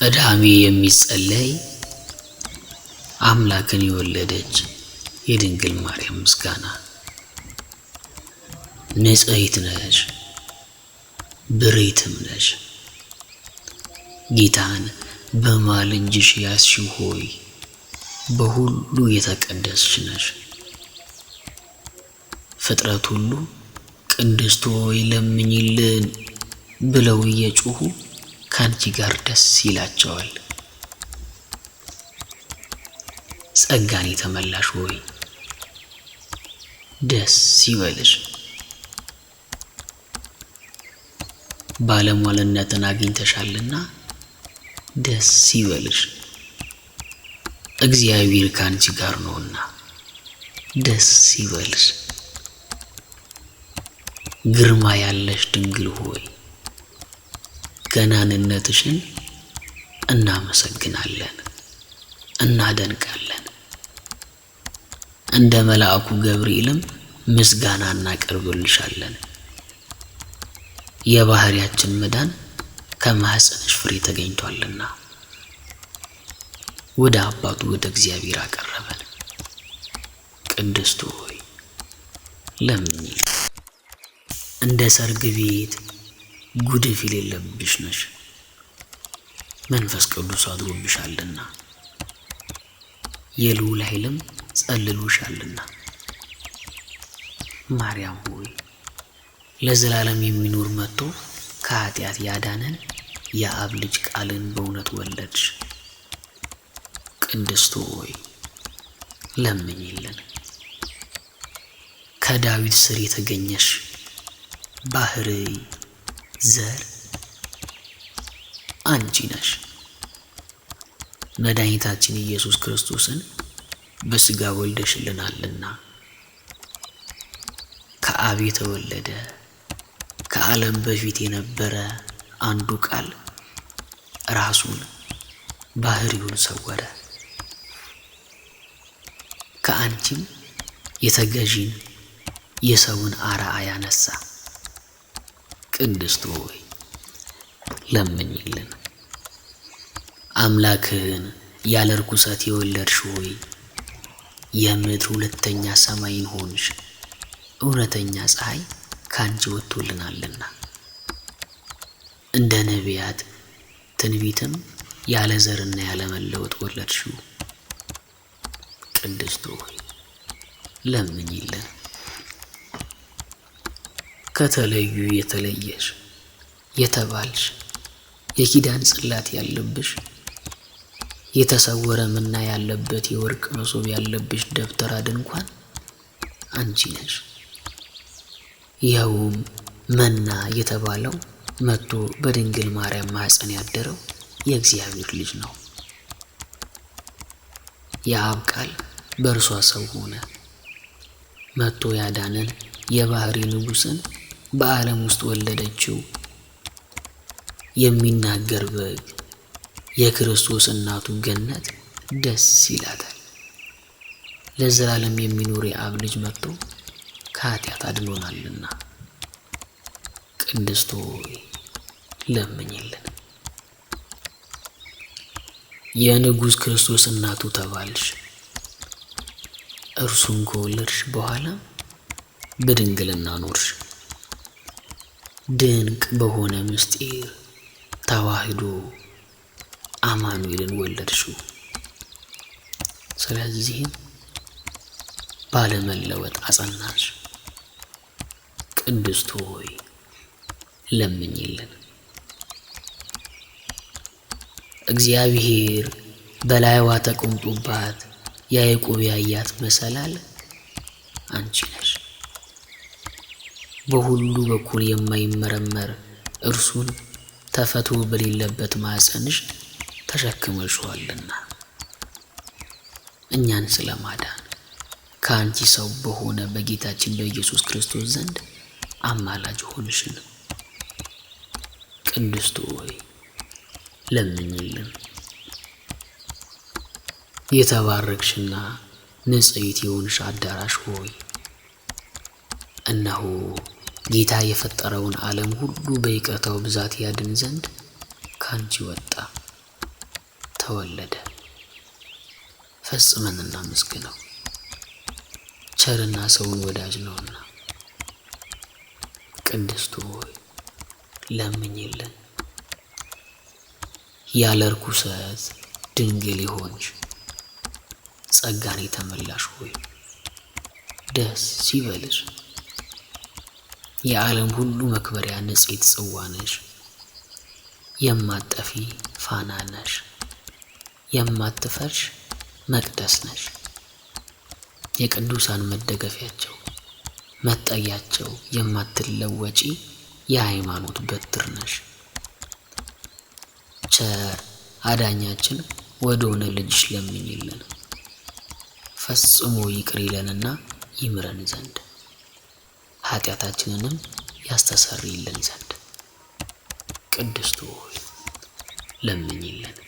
ቀዳሚ የሚጸለይ አምላክን የወለደች የድንግል ማርያም ምስጋና። ንጽሕት ነሽ ብርክትም ነሽ፣ ጌታን በመሃል እጅሽ ያዝሽው ሆይ በሁሉ የተቀደስሽ ነሽ። ፍጥረት ሁሉ ቅድስት ሆይ ለምኝልን ብለው እየጮሁ ካንቺ ጋር ደስ ይላቸዋል። ጸጋን የተመላሽ ሆይ ደስ ይበልሽ፣ ባለሟልነትን አግኝተሻልና ደስ ይበልሽ። እግዚአብሔር ካንቺ ጋር ነውና ደስ ይበልሽ። ግርማ ያለሽ ድንግል ሆይ ገናንነትሽን እናመሰግናለን፣ እናደንቃለን። እንደ መልአኩ ገብርኤልም ምስጋና እናቀርብልሻለን። የባህሪያችን መዳን ከማኅፀንሽ ፍሬ ተገኝቷልና ወደ አባቱ ወደ እግዚአብሔር አቀረበን። ቅድስት ሆይ ለምኝ። እንደ ሰርግ ቤት ጉድፍ የሌለብሽ ነሽ፣ መንፈስ ቅዱስ አድሮብሻልና የልዑል ኃይልም ጸልሎሻልና። ማርያም ሆይ ለዘላለም የሚኖር መጥቶ ከኃጢአት ያዳነን የአብ ልጅ ቃልን በእውነት ወለድሽ። ቅድስት ሆይ ለምኝልን። ከዳዊት ስር የተገኘሽ ባሕርይ ዘር አንቺ ነሽ። መድኃኒታችን ኢየሱስ ክርስቶስን በሥጋ ወልደሽልናልና ከአብ የተወለደ ከዓለም በፊት የነበረ አንዱ ቃል ራሱን ባሕርዩን ሰወረ። ከአንቺም የተገዢን የሰውን አርአያ ያነሳ። ቅድስት ሆይ ለምኝልን። አምላክን ያለ ርኩሰት የወለድሽ ሆይ የምድር ሁለተኛ ሰማይን ሆንሽ። እውነተኛ ፀሐይ ካንቺ ወጥቶልናልና እንደ ነቢያት ትንቢትም ያለ ዘርና ያለ መለወጥ ወለድሽው። ቅድስት ሆይ ለምኝልን። ከተለዩ የተለየሽ የተባልሽ የኪዳን ጽላት ያለብሽ የተሰወረ መና ያለበት የወርቅ መሶብ ያለብሽ ደብተራ ድንኳን አንቺ ነሽ። ይኸውም መና የተባለው መጥቶ በድንግል ማርያም ማኅፀን ያደረው የእግዚአብሔር ልጅ ነው። የአብ ቃል በእርሷ ሰው ሆነ። መጥቶ ያዳነን የባሕርይ ንጉሥን በዓለም ውስጥ ወለደችው። የሚናገር በግ የክርስቶስ እናቱ ገነት ደስ ይላታል። ለዘላለም የሚኖር የአብ ልጅ መጥቶ ከኃጢአት አድኖናልና ቅድስት ሆይ ለምኝልን። የንጉሥ ክርስቶስ እናቱ ተባልሽ። እርሱን ከወለድሽ በኋላ በድንግልና ኖርሽ። ድንቅ በሆነ ምስጢር ተዋህዶ አማኑኤልን ወለድሽው። ስለዚህም ባለመለወጥ አጸናሽ። ቅድስት ሆይ ለምኝልን። እግዚአብሔር በላይዋ ተቀምጦባት ያዕቆብ ያያት መሰላል አንቺ ነሽ። በሁሉ በኩል የማይመረመር እርሱን ተፈትሮ በሌለበት ማኅፀንሽ ተሸክመሽዋልና እኛን ስለማዳን ከአንቺ ሰው በሆነ በጌታችን በኢየሱስ ክርስቶስ ዘንድ አማላጅ ሆንሽን። ቅድስት ሆይ ለምኝልን። የተባረክሽና ንጽሕት የሆንሽ አዳራሽ ሆይ እነሆ ጌታ የፈጠረውን ዓለም ሁሉ በይቅርታው ብዛት ያድን ዘንድ ካንቺ ወጣ። ተወለደ። ፈጽመን እናመስግነው፣ ቸርና ሰውን ወዳጅ ነውና። ቅድስት ሆይ ለምኝልን። ያለ ርኩሰት ድንግል የሆንሽ ጸጋን የተመላሽ ሆይ ደስ ይበልሽ። የዓለም ሁሉ መክበሪያ ንጽሕት ጽዋ ነሽ። የማትጠፊ ፋና ነሽ። የማትፈርሽ መቅደስ ነሽ። የቅዱሳን መደገፊያቸው መጠጊያቸው የማትለወጪ የሃይማኖት በትር ነሽ። ቸር አዳኛችን ወደ ሆነ ልጅሽ ለምኝልን፣ ፈጽሞ ይቅር ይለንና ይምረን ዘንድ ኃጢአታችንንም ያስተሰርይልን ዘንድ ቅድስት ሆይ ለምኝልን።